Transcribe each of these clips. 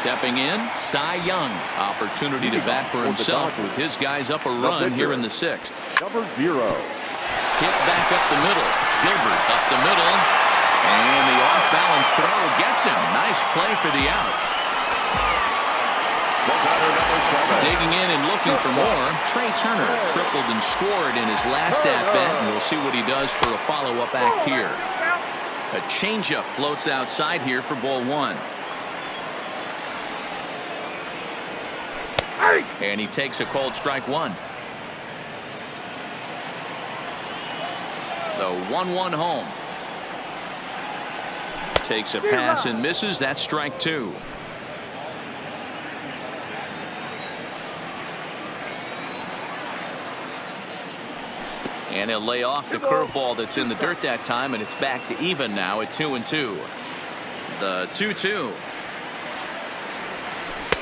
Stepping in, Cy Young. Opportunity to bat for himself with his guys up a run here in the 6th. Number 0. Hit back up the middle. Gilbert up the middle. And the off-balance throw gets him. Nice play for the out. Digging in and looking for more. Trey Turner tripled and scored in his last at-bat, and we'll see what he does for a follow-up act here. A changeup floats outside here for ball 1. And he takes a called strike 1. The 1-1 home. Takes a pass and misses. That's strike 2. And he'll lay off the curveball that's in the dirt that time, and it's back to even now at 2-2. The 2-2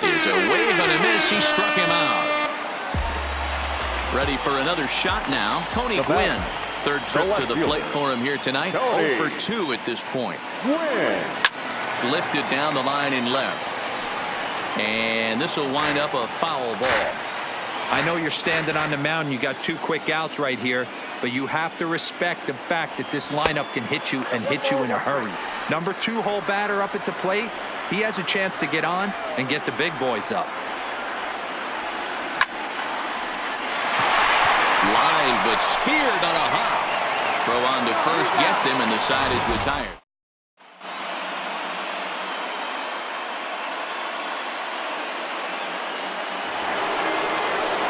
is a wave and a miss. He struck him out. Ready for another shot now. Tony Gwynn. Third trip to the plate for him here tonight. 0 for 2 at this point. Lifted down the line in left. And this will wind up a foul ball. I know you're standing on the mound. You got 2 quick outs right here, but you have to respect the fact that this lineup can hit you and hit you in a hurry. Number 2 hole batter up at the plate. He has a chance to get on and get the big boys up. Line, but speared on a hop. Throw on to first gets him, and the side is retired.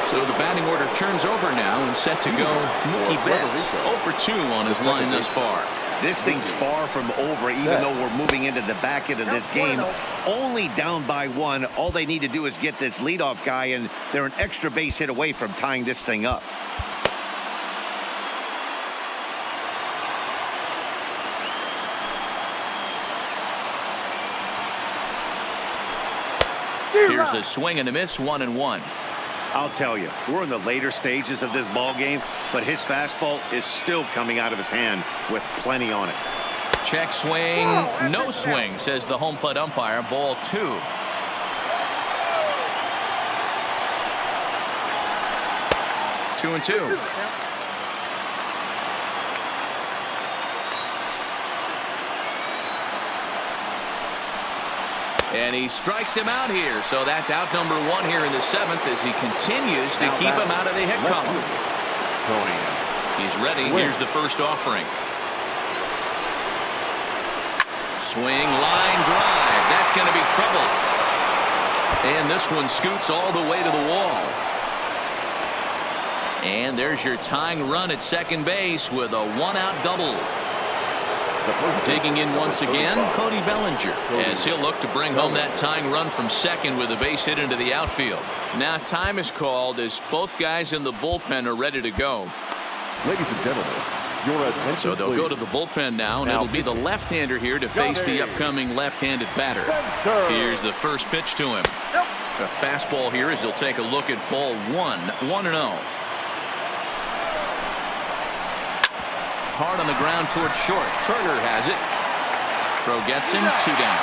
So the batting order turns over now and set to go. Mookie Betts 0 for 2 on his line thus far. This thing's far from over, even though we're moving into the back end of this game. Only down by 1. All they need to do is get this leadoff guy, and they're an extra base hit away from tying this thing up. Here's a swing and a miss, 1-1. I'll tell you, we're in the later stages of this ball game, but his fastball is still coming out of his hand with plenty on it. Check swing, no swing, says the home plate umpire. Ball 2. Two and 2. And he strikes him out here. So that's out number 1 here in the 7th as he continues to keep him out of the hit column. He's ready. Here's the first offering. Swing, line drive. That's going to be trouble. And this one scoots all the way to the wall. And there's your tying run at second base with a 1-out double. Digging in once again, Cody Bellinger, as he'll look to bring home that tying run from second with a base hit into the outfield. Now time is called as both guys in the bullpen are ready to go. Ladies and gentlemen, your attention, so they'll go to the bullpen now, and it'll be the left-hander here to face the upcoming left-handed batter. Here's the first pitch to him. A fastball here as he'll take a look at ball 1, 1-0. Hard on the ground toward short. Turner has it. Throw gets him. 2 down.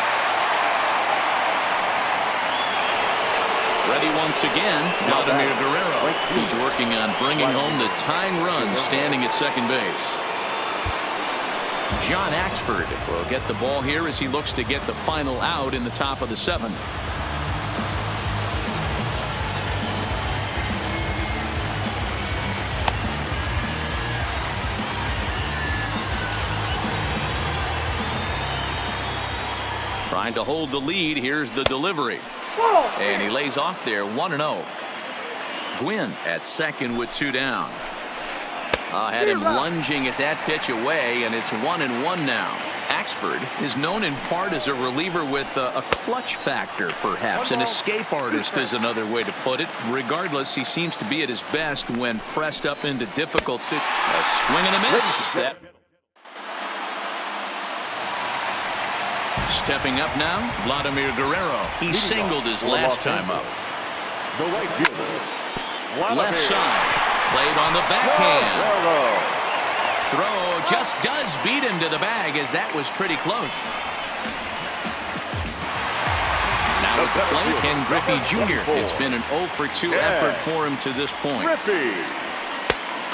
Ready once again. Vladimir Guerrero. He's working on bringing home the tying run standing at second base. John Axford will get the ball here as he looks to get the final out in the top of the 7th. Trying to hold the lead. Here's the delivery. And he lays off there. 1-0. Gwynn at second with 2 down. Had him lunging at that pitch away, and it's 1-1 now. Axford is known in part as a reliever with a clutch factor, perhaps. An escape artist is another way to put it. Regardless, he seems to be at his best when pressed up into difficult situations. A swing and a miss. Stepping up now, Vladimir Guerrero. He singled his last time up. The right fielder. Left side. Played on the backhand. Throw just does beat him to the bag as that was pretty close. Now at the plate, Ken Griffey Jr. It's been an 0 for 2 effort for him to this point. Griffey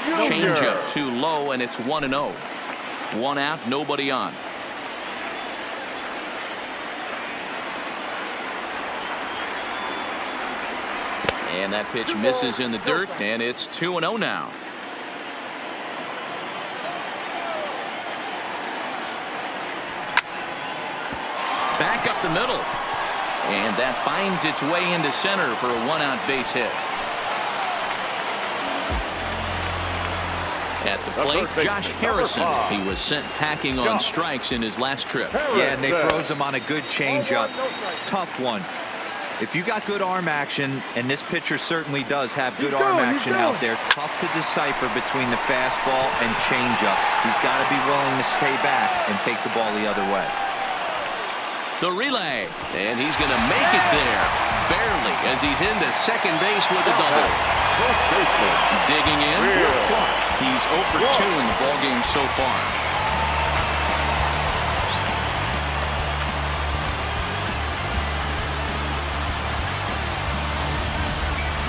Jr. Changeup too low, and it's 1-0. 1 out, nobody on. And that pitch misses in the dirt, and it's 2-0 now. Back up the middle. And that finds its way into center for a 1-out base hit. At the plate, Josh Harrison. He was sent packing on strikes in his last trip. Yeah, and they froze him on a good changeup. Tough one. If you got good arm action, and this pitcher certainly does have good arm action out there, tough to decipher between the fastball and changeup. He's got to be willing to stay back and take the ball the other way. The relay, and he's going to make it there, barely, as he's into second base with a double. Digging in, he's 0 for 2 in the ballgame so far.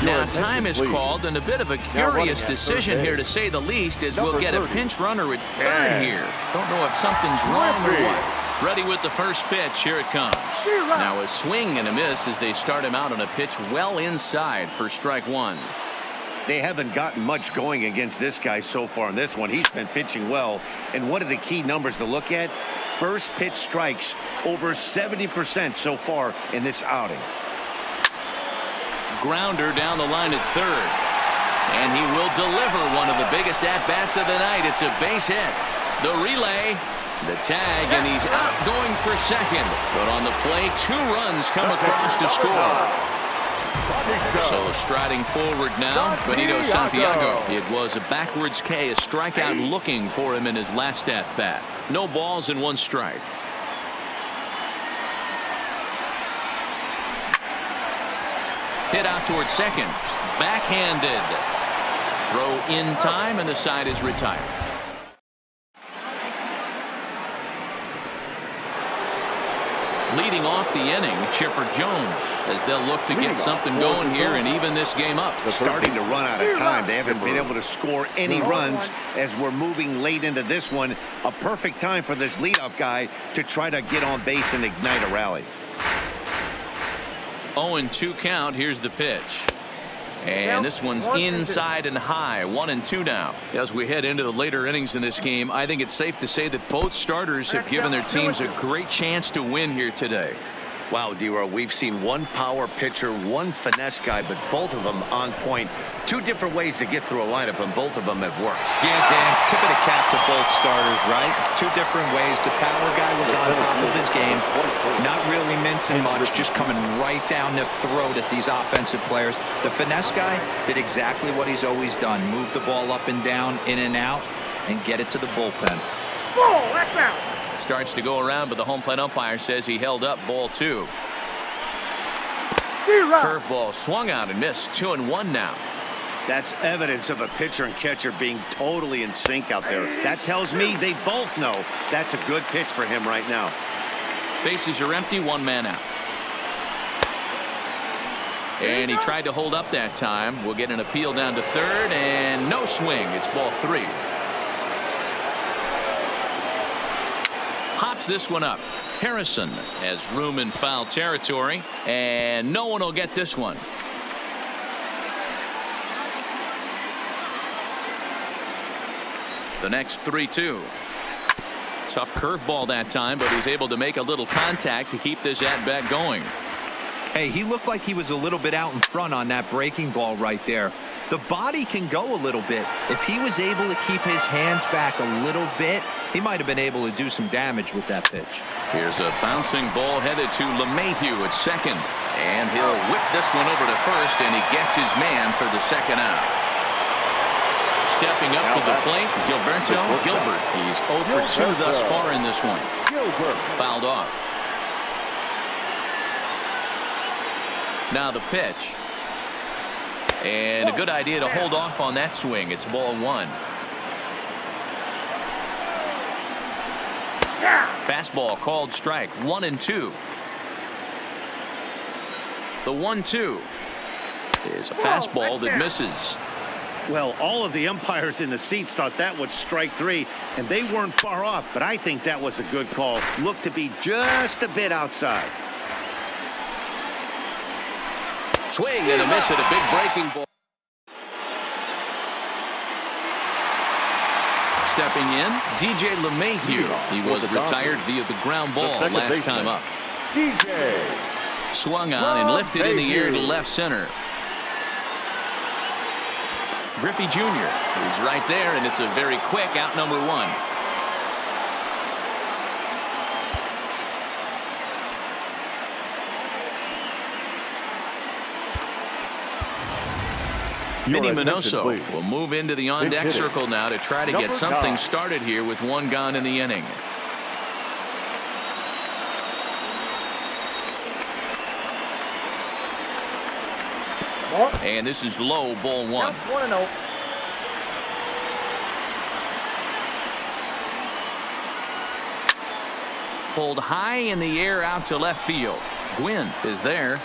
Now time is called, and a bit of a curious decision here to say the least, as we'll get a pinch runner at third here. Don't know if something's wrong or what. Ready with the first pitch. Here it comes. Now a swing and a miss as they start him out on a pitch well inside for strike 1. They haven't gotten much going against this guy so far in this one. He's been pitching well. And what are the key numbers to look at? First pitch strikes over 70% so far in this outing. Grounder down the line at third. And he will deliver one of the biggest at-bats of the night. It's a base hit. The relay. The tag, and he's out going for second. But on the play, 2 runs come across to score. So striding forward now, Benito Santiago. It was a backwards K, a strikeout looking for him in his last at-bat. No balls and 1 strike. Hit out towards second. Backhanded. Throw in time, and the side is retired. Leading off the inning, Chipper Jones, as they'll look to get something going here and even this game up. Starting to run out of time. They haven't been able to score any runs as we're moving late into this one. A perfect time for this leadoff guy to try to get on base and ignite a rally. 0-2 count. Here's the pitch. And this one's inside and high. 1-2 now. As we head into the later innings in this game, I think it's safe to say that both starters have given their teams a great chance to win here today. Wow, D-Row, we've seen one power pitcher, one finesse guy, but both of them on point. 2 different ways to get through a lineup, and both of them have worked. Yeah, Dan, tip of the cap to both starters, right? 2 different ways. The power guy was on top of his game, not really mincing much, just coming right down the throat at these offensive players. The finesse guy did exactly what he's always done. Move the ball up and down, in and out, and get it to the bullpen. That's out. Starts to go around, but the home plate umpire says he held up ball 2. Curveball swung out and missed. 2-1 now. That's evidence of a pitcher and catcher being totally in sync out there. That tells me they both know that's a good pitch for him right now. Bases are empty, 1 man out. And he tried to hold up that time. We'll get an appeal down to third, and no swing. It's ball 3. Hops this one up. Harrison has room in foul territory, and no one will get this one. The next 3-2. Tough curveball that time, but he's able to make a little contact to keep this at-bat going. Hey, he looked like he was a little bit out in front on that breaking ball right there. The body can go a little bit. If he was able to keep his hands back a little bit, he might have been able to do some damage with that pitch. Here's a bouncing ball headed to LeMahieu at second. And he'll whip this one over to first, and he gets his man for the second out. Stepping up to the plate, Gilberto Gilbert. He's 0 for 2 thus far in this one. Fouled off. Now the pitch. And a good idea to hold off on that swing. It's ball 1. Fastball called strike. 1-2. The 1-2 is a fastball that misses. Well, all of the umpires in the seats thought that was strike 3, and they weren't far off, but I think that was a good call. Looked to be just a bit outside. Swing and a miss at a big breaking ball. Stepping in, DJ LeMahieu. He was retired via the ground ball last time up. DJ. Swung on and lifted in the air to left center. Griffey Jr. He's right there, and it's a very quick out number 1. Minnie Minoso will move into the on-deck circle now to try to get something started here with 1 gone in the inning. And this is low, ball 1. Pulled high in the air out to left field. Gwynn is there.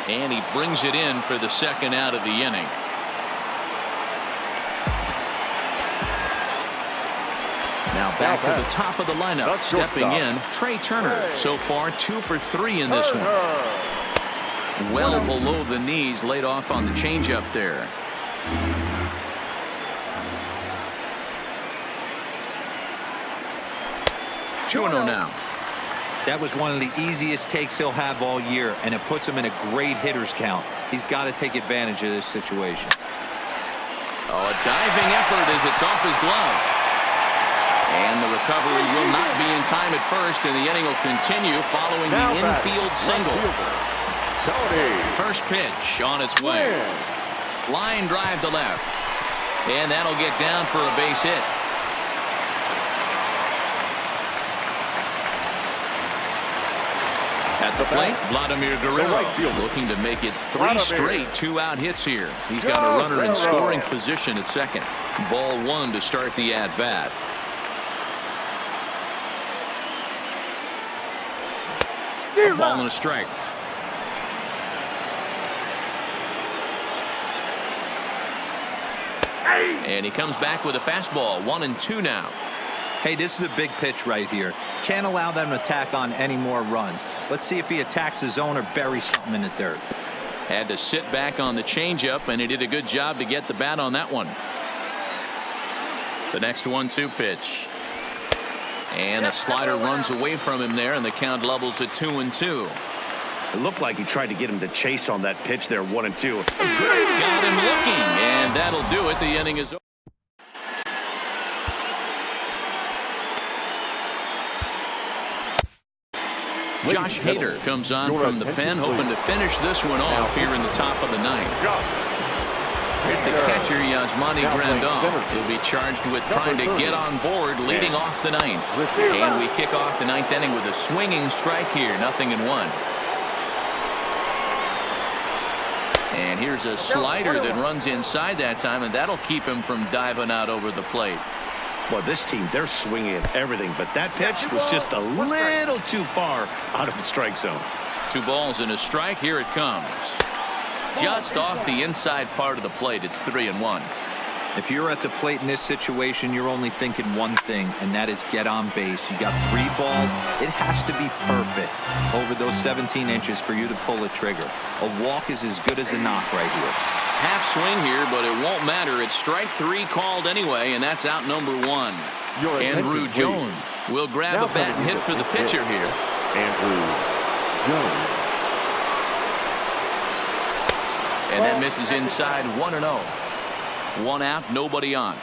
And he brings it in for the second out of the inning. Now back to the top of the lineup. Stepping in, Trey Turner. So far 2 for 3 in this one. Well below the knees, laid off on the changeup there. Chuno now. That was one of the easiest takes he'll have all year, and it puts him in a great hitter's count. He's got to take advantage of this situation. Oh, a diving effort as it's off his glove. And the recovery will not be in time at first, and the inning will continue following the infield single. First pitch on its way. Line drive to left. And that'll get down for a base hit. At the plate, Vladimir Guerrero looking to make it 3 straight 2-out hits here. He's got a runner in scoring position at second. Ball 1 to start the at-bat. A ball and a strike. And he comes back with a fastball. 1-2 now. Hey, this is a big pitch right here. Can't allow them to tack on any more runs. Let's see if he attacks his zone or buries something in the dirt. Had to sit back on the changeup, and he did a good job to get the bat on that one. The next 1-2 pitch. And a slider runs away from him there, and the count levels at 2-2. It looked like he tried to get him to chase on that pitch there, 1-2. Got him looking, and that'll do it. The inning is over. Josh Hader comes on from the pen, hoping to finish this one off here in the top of the 9th. Here's the catcher, Yasmani Grandal. He'll be charged with trying to get on board, leading off the 9th. And we kick off the 9th inning with a swinging strike here, 0-1. And here's a slider that runs inside that time, and that'll keep him from diving out over the plate. Well, this team, they're swinging at everything, but that pitch was just a little too far out of the strike zone. 2 balls and a strike. Here it comes. Just off the inside part of the plate. It's 3-1. If you're at the plate in this situation, you're only thinking one thing, and that is get on base. You got 3 balls. It has to be perfect over those 17 inches for you to pull a trigger. A walk is as good as a knock right here. Half swing here, but it won't matter. It's strike 3 called anyway, and that's out number 1. Andrew Jones will grab a bat and hit for the pitcher here. Andrew Jones. And that misses inside. 1-0. 1 out, nobody on.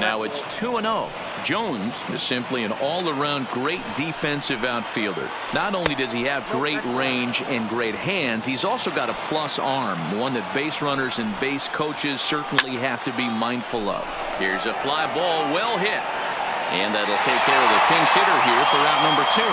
Now it's 2-0. Jones is simply an all-around great defensive outfielder. Not only does he have great range and great hands, he's also got a plus arm, one that base runners and base coaches certainly have to be mindful of. Here's a fly ball, well hit. And that'll take care of the pinch hitter here for out number 2.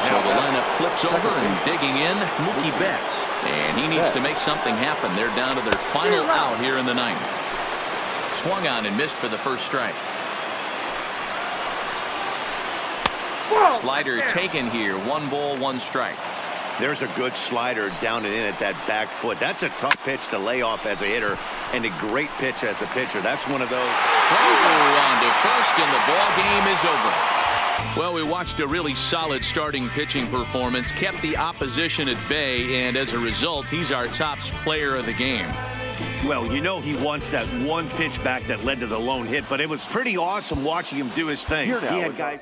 So the lineup flips over and digging in, Mookie Betts. And he needs to make something happen. They're down to their final out here in the 9th. Swung on and missed for the first strike. Slider taken here. 1 ball, 1 strike. There's a good slider down and in at that back foot. That's a tough pitch to lay off as a hitter, and a great pitch as a pitcher. That's one of those. On to first, and the ball game is over. Well, we watched a really solid starting pitching performance, kept the opposition at bay, and as a result, he's our top player of the game. Well, you know he wants that one pitch back that led to the lone hit, but it was pretty awesome watching him do his thing. Here now He had with guys.